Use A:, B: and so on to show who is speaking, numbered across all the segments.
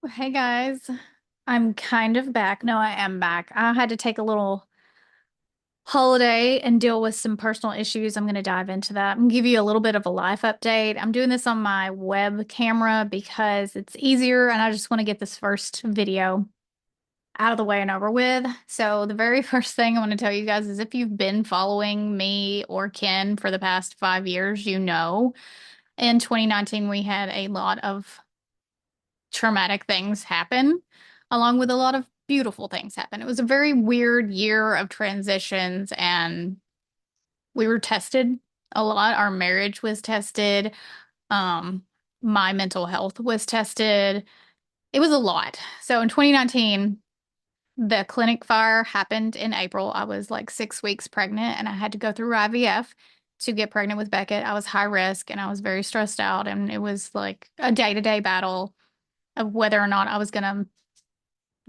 A: Hey guys, I'm kind of back. No, I am back. I had to take a little holiday and deal with some personal issues. I'm going to dive into that. I'm going to give you a little bit of a life update. I'm doing this on my web camera because it's easier and I just want to get this first video out of the way and over with. So, the very first thing I want to tell you guys is if you've been following me or Ken for the past 5 years, you know in 2019 we had a lot of traumatic things happen, along with a lot of beautiful things happen. It was a very weird year of transitions, and we were tested a lot. Our marriage was tested. Um, my mental health was tested. It was a lot. So in 2019, the clinic fire happened in April. I was like 6 weeks pregnant, and I had to go through IVF to get pregnant with Beckett. I was high risk, and I was very stressed out, and it was like a day-to-day battle of whether or not I was going to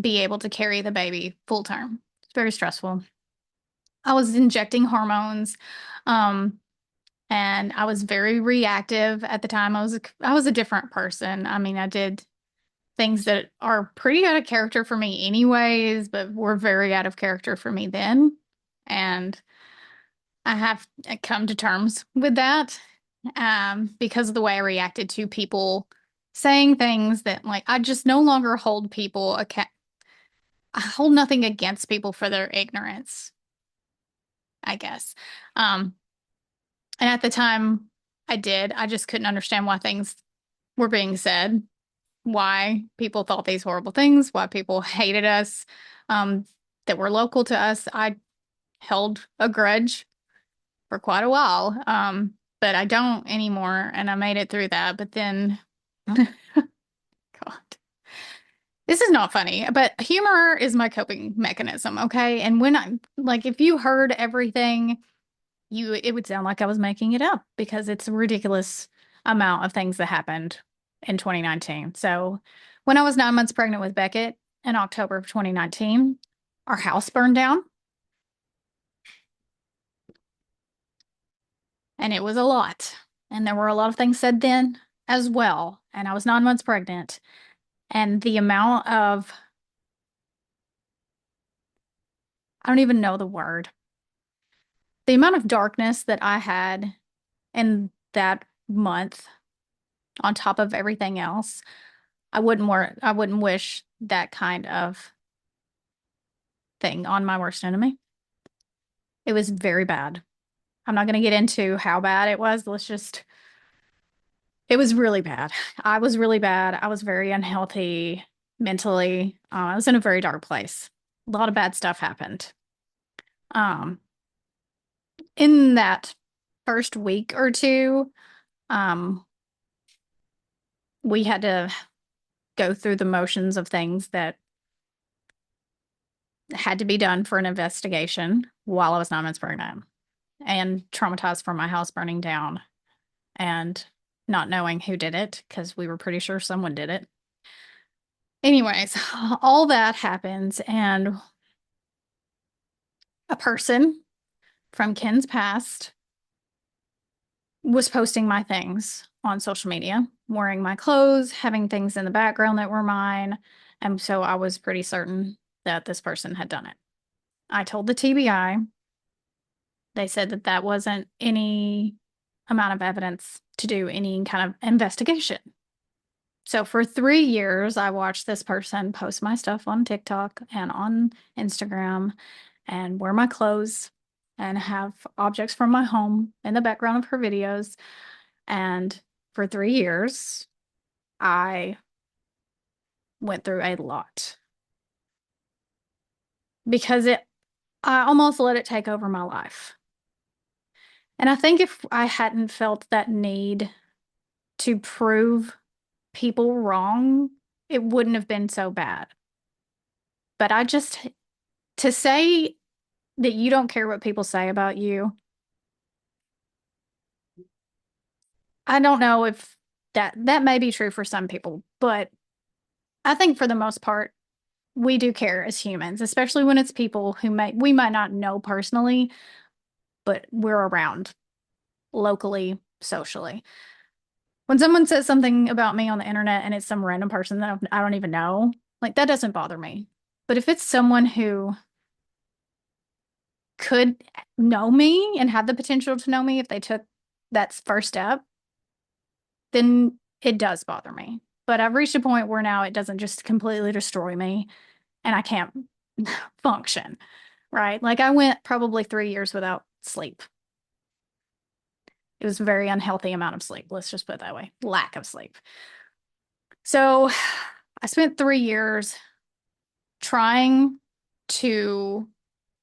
A: be able to carry the baby full term. It's very stressful. I was injecting hormones, um, and I was very reactive at the time. I was a different person. I mean, I did things that are pretty out of character for me anyways, but were very out of character for me then. And I have come to terms with that, because of the way I reacted to people saying things that like I just no longer hold people account. I hold nothing against people for their ignorance, I guess. Um, and at the time I did, I just couldn't understand why things were being said, why people thought these horrible things, why people hated us, um, that were local to us. I held a grudge for quite a while, but I don't anymore, and I made it through that. But then, God, this is not funny, but humor is my coping mechanism, okay? And when I'm like, if you heard everything, it would sound like I was making it up because it's a ridiculous amount of things that happened in 2019. So, when I was 9 months pregnant with Beckett in October of 2019, our house burned down, and it was a lot. And there were a lot of things said then as well. And I was 9 months pregnant, and the amount of, I don't even know the word, the amount of darkness that I had in that month on top of everything else, I wouldn't wish that kind of thing on my worst enemy. It was very bad. I'm not going to get into how bad it was. It was really bad. I was really bad. I was very unhealthy mentally. I was in a very dark place. A lot of bad stuff happened. Um, in that first week or two, um, we had to go through the motions of things that had to be done for an investigation while I was 9 months pregnant and traumatized from my house burning down and not knowing who did it because we were pretty sure someone did it. Anyways, all that happens, and a person from Ken's past was posting my things on social media, wearing my clothes, having things in the background that were mine. And so I was pretty certain that this person had done it. I told the TBI. They said that that wasn't any amount of evidence to do any kind of investigation. So for 3 years, I watched this person post my stuff on TikTok and on Instagram and wear my clothes and have objects from my home in the background of her videos. And for 3 years, I went through a lot because I almost let it take over my life. And I think if I hadn't felt that need to prove people wrong, it wouldn't have been so bad. But to say that you don't care what people say about you, I don't know if that may be true for some people, but I think for the most part, we do care as humans, especially when it's people we might not know personally, but we're around locally, socially. When someone says something about me on the internet and it's some random person that I don't even know, like that doesn't bother me. But if it's someone who could know me and have the potential to know me if they took that first step, then it does bother me. But I've reached a point where now it doesn't just completely destroy me and I can't function, right? Like I went probably 3 years without sleep. It was a very unhealthy amount of sleep. Let's just put it that way. Lack of sleep. So I spent 3 years trying to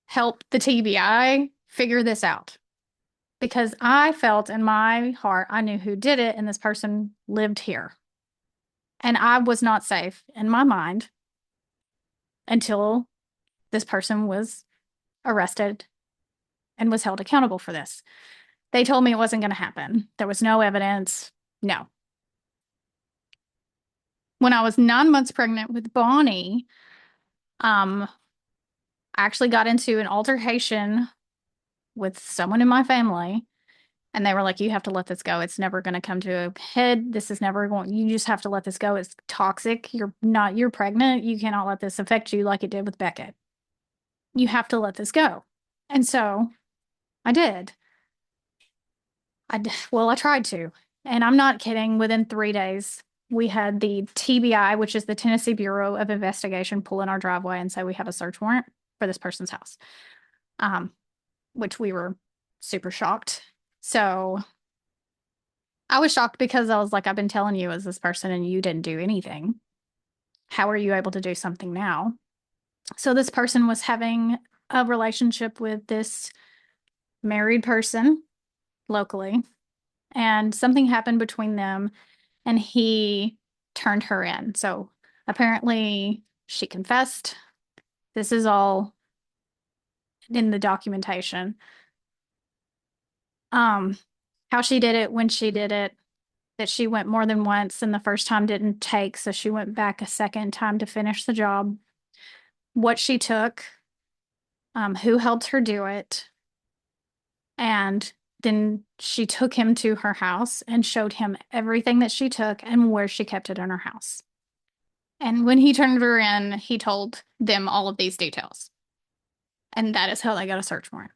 A: help the TBI figure this out because I felt in my heart I knew who did it and this person lived here. And I was not safe in my mind until this person was arrested and was held accountable for this. They told me it wasn't going to happen. There was no evidence. No. When I was 9 months pregnant with Bonnie, I actually got into an altercation with someone in my family, and they were like, you have to let this go. It's never going to come to a head. This is never going, you just have to let this go. It's toxic. You're pregnant. You cannot let this affect you like it did with Beckett. You have to let this go. And so I did. Well, I tried to. And I'm not kidding. Within 3 days, we had the TBI, which is the Tennessee Bureau of Investigation, pull in our driveway and say we have a search warrant for this person's house, which we were super shocked. So I was shocked because I was like, I've been telling you as this person and you didn't do anything. How are you able to do something now? So this person was having a relationship with this married person locally, and something happened between them, and he turned her in. So apparently she confessed. This is all in the documentation. How she did it, when she did it, that she went more than once and the first time didn't take, so she went back a second time to finish the job. What she took, who helped her do it, and then she took him to her house and showed him everything that she took and where she kept it in her house. And when he turned her in, he told them all of these details. And that is how they got a search warrant.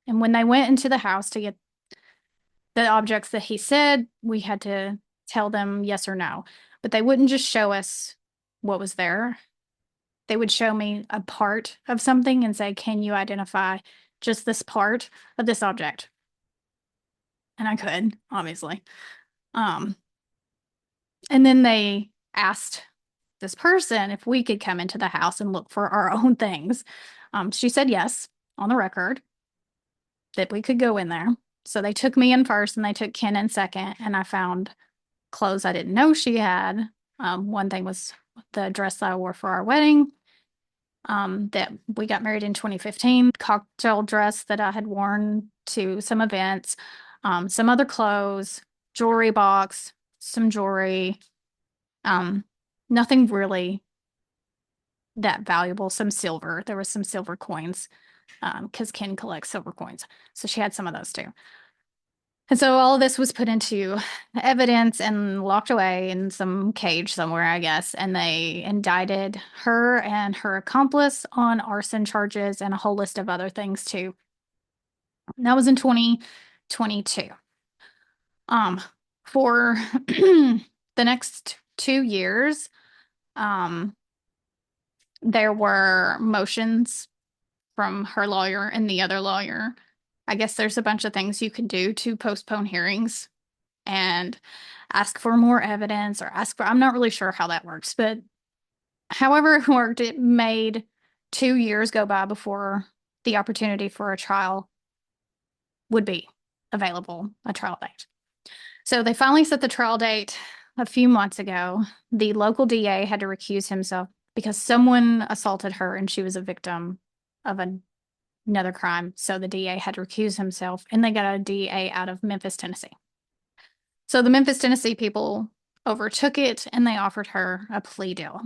A: And when they went into the house to get the objects that he said, we had to tell them yes or no. But they wouldn't just show us what was there. They would show me a part of something and say, can you identify just this part of this object? And I could, obviously. And then they asked this person if we could come into the house and look for our own things. She said yes, on the record, that we could go in there. So they took me in first and they took Ken in second, and I found clothes I didn't know she had. One thing was the dress that I wore for our wedding, that we got married in 2015, cocktail dress that I had worn to some events, some other clothes, jewelry box, some jewelry, nothing really that valuable, some silver. There was some silver coins, because Ken collects silver coins. So she had some of those too. And so all of this was put into evidence and locked away in some cage somewhere, I guess. And they indicted her and her accomplice on arson charges and a whole list of other things too. And that was in 2022. For the next 2 years, there were motions from her lawyer and the other lawyer. I guess there's a bunch of things you can do to postpone hearings and ask for more evidence or I'm not really sure how that works, but however it worked, it made 2 years go by before the opportunity for a trial would be available, a trial date. So they finally set the trial date a few months ago. The local DA had to recuse himself because someone assaulted her and she was a victim of another crime. So the DA had to recuse himself, and they got a DA out of Memphis, Tennessee. So the Memphis, Tennessee people overtook it and they offered her a plea deal.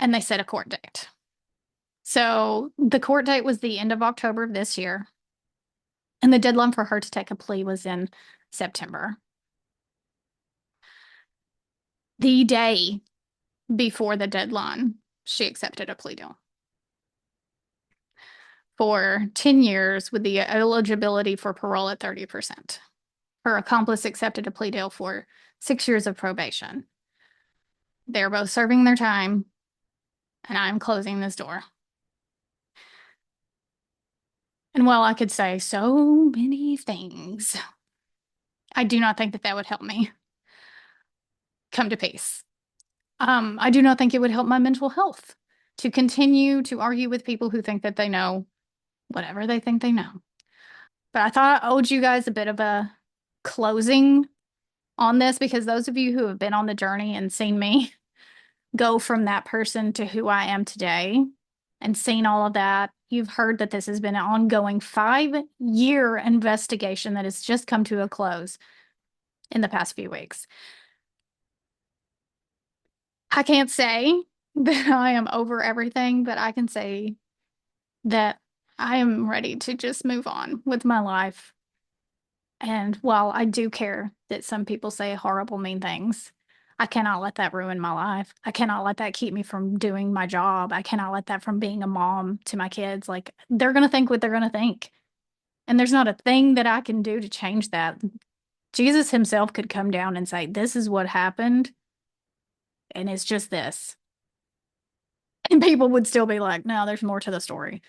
A: And they set a court date. So the court date was the end of October of this year. And the deadline for her to take a plea was in September. The day before the deadline, she accepted a plea deal for 10 years with the eligibility for parole at 30%. Her accomplice accepted a plea deal for 6 years of probation. They're both serving their time, and I'm closing this door. And while I could say so many things, I do not think that that would help me come to peace. I do not think it would help my mental health to continue to argue with people who think that they know whatever they think they know. But I thought I owed you guys a bit of a closing on this because those of you who have been on the journey and seen me go from that person to who I am today and seen all of that, you've heard that this has been an ongoing 5-year investigation that has just come to a close in the past few weeks. I can't say that I am over everything, but I can say that I am ready to just move on with my life. And while I do care that some people say horrible, mean things, I cannot let that ruin my life. I cannot let that keep me from doing my job. I cannot let that from being a mom to my kids. Like, they're going to think what they're going to think. And there's not a thing that I can do to change that. Jesus himself could come down and say, this is what happened. And it's just this. And people would still be like, no, there's more to the story.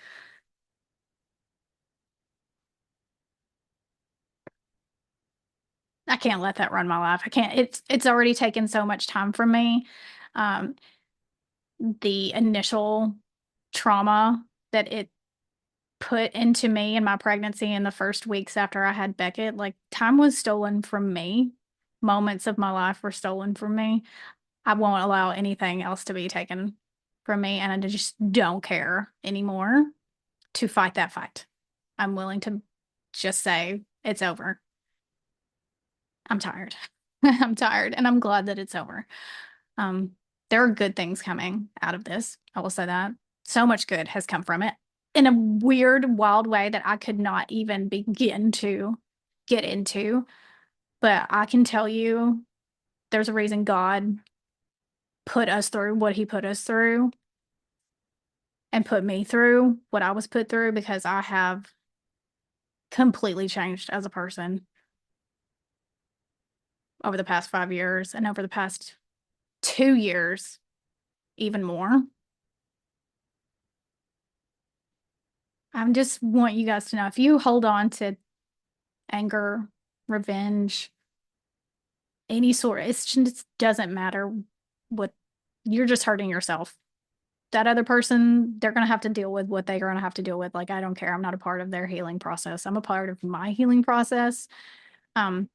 A: I can't let that run my life. I can't. It's already taken so much time from me. Um, the initial trauma that it put into me in my pregnancy in the first weeks after I had Beckett, like time was stolen from me. Moments of my life were stolen from me. I won't allow anything else to be taken from me, and I just don't care anymore to fight that fight. I'm willing to just say it's over. I'm tired. I'm tired, and I'm glad that it's over. Um, there are good things coming out of this. I will say that. So much good has come from it in a weird, wild way that I could not even begin to get into. But I can tell you there's a reason God put us through what he put us through and put me through what I was put through because I have completely changed as a person over the past 5 years and over the past 2 years, even more. I just want you guys to know if you hold on to anger, revenge, any sort, it just doesn't matter what you're just hurting yourself. That other person, they're going to have to deal with what they're going to have to deal with. Like, I don't care. I'm not a part of their healing process. I'm a part of my healing process. Um,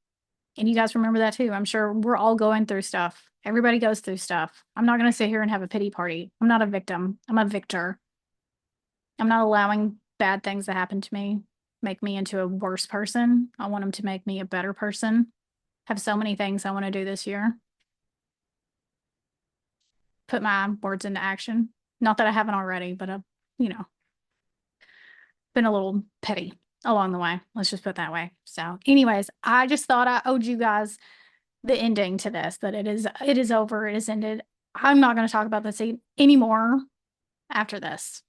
A: and you guys remember that too. I'm sure we're all going through stuff. Everybody goes through stuff. I'm not going to sit here and have a pity party. I'm not a victim. I'm a victor. I'm not allowing bad things to happen to me, make me into a worse person. I want them to make me a better person. Have so many things I want to do this year. Put my words into action. Not that I haven't already, but I've, you know, been a little petty along the way. Let's just put it that way. So, anyways, I just thought I owed you guys the ending to this, that it is over, it is ended. I'm not going to talk about this anymore after this.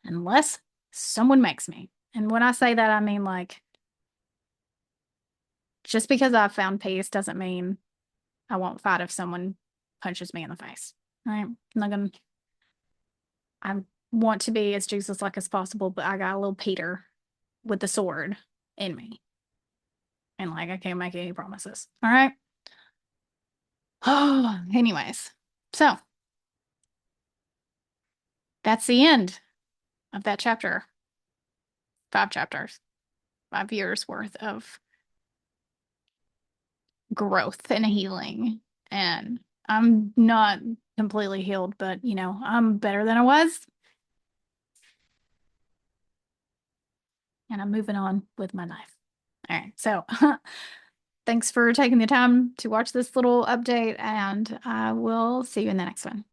A: Unless someone makes me. And when I say that, I mean like just because I've found peace doesn't mean I won't fight if someone punches me in the face. All right. I'm not gonna I want to be as Jesus like as possible, but I got a little Peter with the sword in me. And like I can't make any promises. All right. Oh, anyways. So that's the end of that chapter. 5 chapters, 5 years worth of growth and healing. And I'm not completely healed, but I'm better than I was. And I'm moving on with my life. All right. So thanks for taking the time to watch this little update, and I will see you in the next one.